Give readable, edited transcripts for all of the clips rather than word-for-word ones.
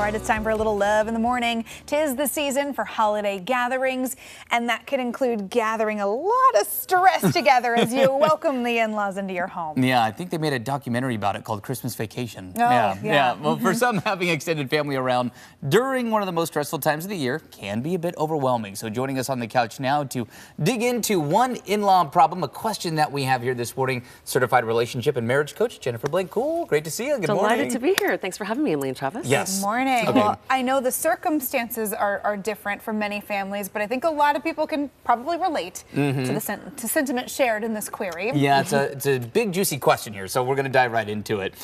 right, it's time for a little love in the morning. 'Tis the season for holiday gatherings, and that could include gathering a lot of stress together as you welcome the in-laws into your home. Yeah, I think they made a documentary about it called Christmas Vacation. Oh, yeah. Well, for some, having extended family around during one of the most stressful times of the year can be a bit overwhelming. So joining us on the couch now to dig into one in-law problem, a question that we have here this morning, certified relationship and marriage coach Jennifer Blake. Cool, great to see you. Good morning. Delighted to be here. Thanks for having me, Emily and Travis. Yes. Good morning. Okay. Well, I know the circumstances are different for many families, but I think a lot of people can probably relate to the sentiment shared in this query. Yeah, it's a big, juicy question here, so we're going to dive right into it.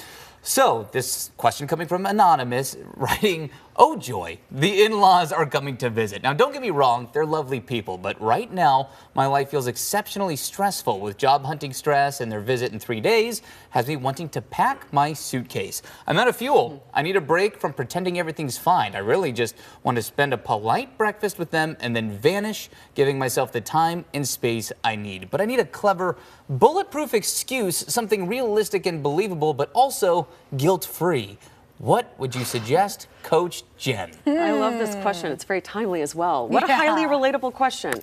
So, this question coming from Anonymous, writing, "Oh joy, the in-laws are coming to visit." Now, don't get me wrong, they're lovely people, but right now, my life feels exceptionally stressful with job hunting stress, and their visit in 3 days has me wanting to pack my suitcase. I'm out of fuel. I need a break from pretending everything's fine. I really just want to spend a polite breakfast with them and then vanish, giving myself the time and space I need. But I need a clever, bulletproof excuse, something realistic and believable, but also guilt-free. What would you suggest, Coach Jen? I love this question. It's very timely as well. What a Yeah. highly relatable question.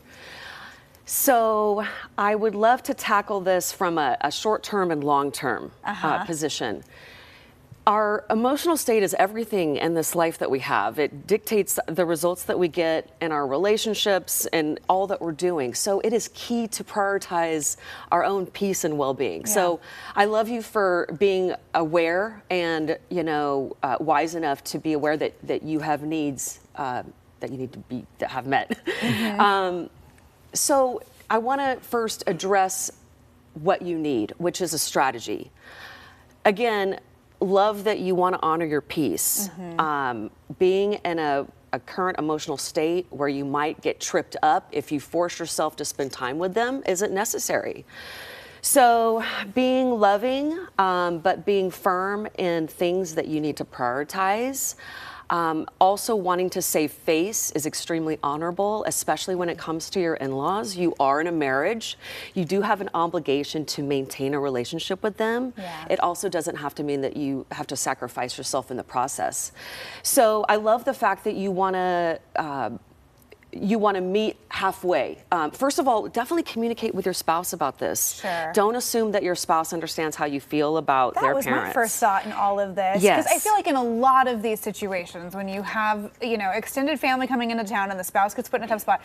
So I would love to tackle this from a short-term and long-term position. Our emotional state is everything in this life that we have. It dictates the results that we get in our relationships and all that we're doing. So it is key to prioritize our own peace and well-being. Yeah. So I love you for being aware and, wise enough to be aware that you have needs that you need to have met. So I want to first address what you need, which is a strategy. Again, love that you want to honor your peace. Being in a current emotional state where you might get tripped up if you force yourself to spend time with them isn't necessary. So being loving, but being firm in things that you need to prioritize. Also wanting to save face is extremely honorable, especially when it comes to your in-laws. You are in a marriage. You do have an obligation to maintain a relationship with them. Yeah. It also doesn't have to mean that you have to sacrifice yourself in the process. So I love the fact that you want to meet halfway. First of all, definitely communicate with your spouse about this. Sure. Don't assume that your spouse understands how you feel about their parents. That was my first thought in all of this. Yes. Because I feel like in a lot of these situations, when you have, extended family coming into town and the spouse gets put in a tough spot,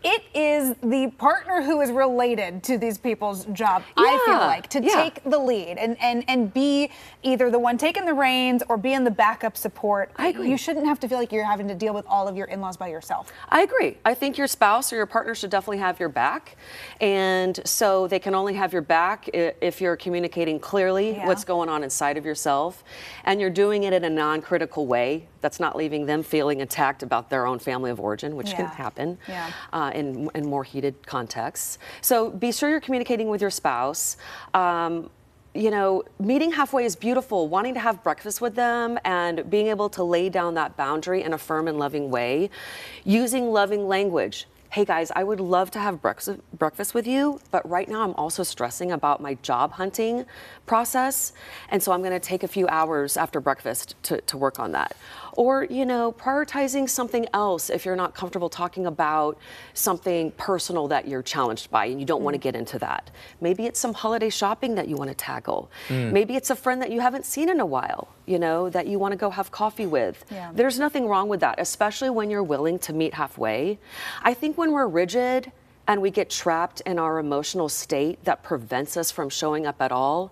it is the partner who is related to these people's job, I feel like, to take the lead and be either the one taking the reins or be in the backup support. I agree. You shouldn't have to feel like you're having to deal with all of your in-laws by yourself. I agree. I think your spouse or your partner should definitely have your back. And so they can only have your back if you're communicating clearly what's going on inside of yourself. And you're doing it in a non-critical way that's not leaving them feeling attacked about their own family of origin, which can happen in more heated contexts. So be sure you're communicating with your spouse. Meeting halfway is beautiful. Wanting to have breakfast with them and being able to lay down that boundary in a firm and loving way, using loving language. Hey guys, I would love to have breakfast with you, but right now I'm also stressing about my job hunting process, and so I'm going to take a few hours after breakfast to work on that. Or, prioritizing something else if you're not comfortable talking about something personal that you're challenged by and you don't want to get into that. Maybe it's some holiday shopping that you want to tackle. Maybe it's a friend that you haven't seen in a while, that you want to go have coffee with. Yeah. There's nothing wrong with that, especially when you're willing to meet halfway. I think when we're rigid and we get trapped in our emotional state that prevents us from showing up at all,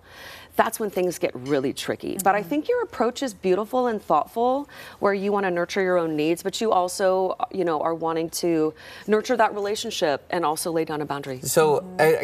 that's when things get really tricky. But I think your approach is beautiful and thoughtful, where you want to nurture your own needs, but you also, are wanting to nurture that relationship and also lay down a boundary. So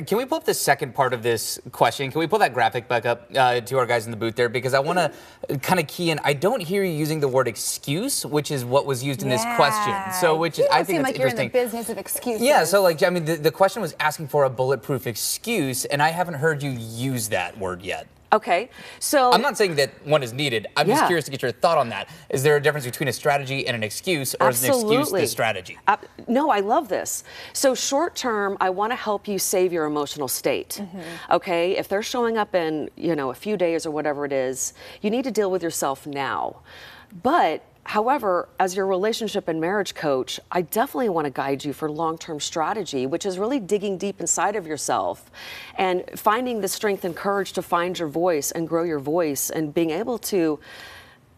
can we pull up the second part of this question? Can we pull that graphic back up to our guys in the booth there? Because I want to kind of key in. I don't hear you using the word excuse, which is what was used in this question. So, which is, I think it's like interesting. You're in the business of excuses. Yeah, so the question was asking for a bulletproof excuse, and I haven't heard you use that word yet. Okay, so I'm not saying that one is needed. I'm just curious to get your thought on that. Is there a difference between a strategy and an excuse, or is an excuse the strategy? No, I love this. So short term, I want to help you save your emotional state. Okay, if they're showing up in a few days or whatever it is, you need to deal with yourself now. But However, as your relationship and marriage coach, I definitely want to guide you for long-term strategy, which is really digging deep inside of yourself and finding the strength and courage to find your voice and grow your voice and being able to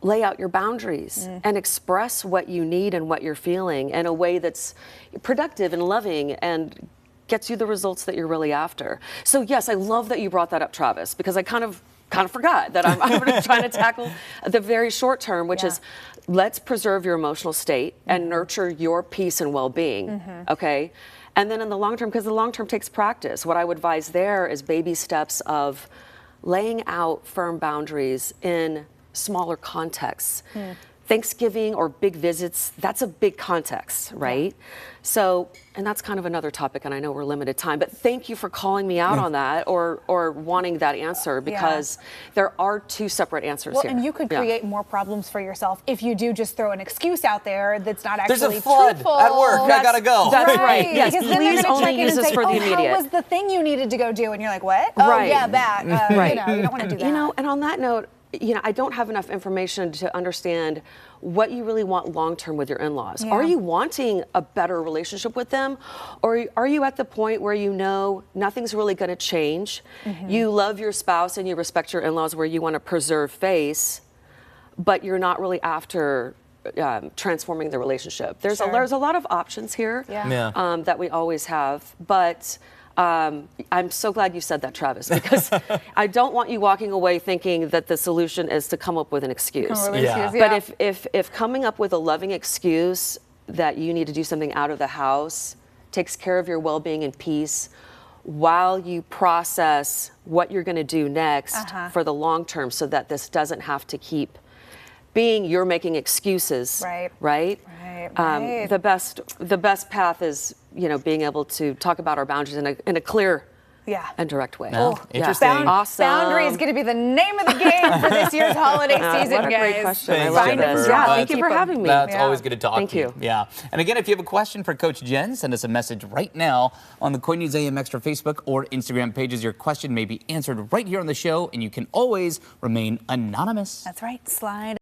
lay out your boundaries and express what you need and what you're feeling in a way that's productive and loving and gets you the results that you're really after. So yes, I love that you brought that up, Travis, because I kind of forgot that I'm trying to tackle the very short term, which is let's preserve your emotional state and nurture your peace and well-being, okay? And then in the long term, because the long term takes practice, what I would advise there is baby steps of laying out firm boundaries in smaller contexts. Thanksgiving or big visits, that's a big context, right? So, and that's kind of another topic, and I know we're limited time, but thank you for calling me out on that or wanting that answer, because there are two separate answers here. And you could create more problems for yourself if you do just throw an excuse out there that's not actually There's a flood truthful. at work. I gotta go. That's right. Yes, Because then they're please gonna only check in use and this say, for the How immediate. was the thing you needed to go do? And you're like, what? Oh, Right. yeah, that. Right. You know, you don't want to do that. You know, and on that note, you know, I don't have enough information to understand what you really want long-term with your in-laws. Yeah. Are you wanting a better relationship with them? Or are you at the point where you know nothing's really going to change? You love your spouse and you respect your in-laws where you want to preserve face, but you're not really after transforming the relationship. There's a lot of options here that we always have, but I'm so glad you said that, Travis, because I don't want you walking away thinking that the solution is to come up with an excuse. But if coming up with a loving excuse that you need to do something out of the house takes care of your well-being and peace while you process what you're going to do next for the long term, so that this doesn't have to keep being you're making excuses, right? The best path is, you know, being able to talk about our boundaries in a clear and direct way. Interesting. Awesome. Boundary is going to be the name of the game for this year's holiday season, what a guys. great question. Thanks, I love Jennifer. this. Well, Thank you for having me. That's always good to talk Thank to you. Yeah. And again, if you have a question for Coach Jen, send us a message right now on the KOIN News AM Extra Facebook or Instagram pages. Your question may be answered right here on the show, and you can always remain anonymous. That's right. Slide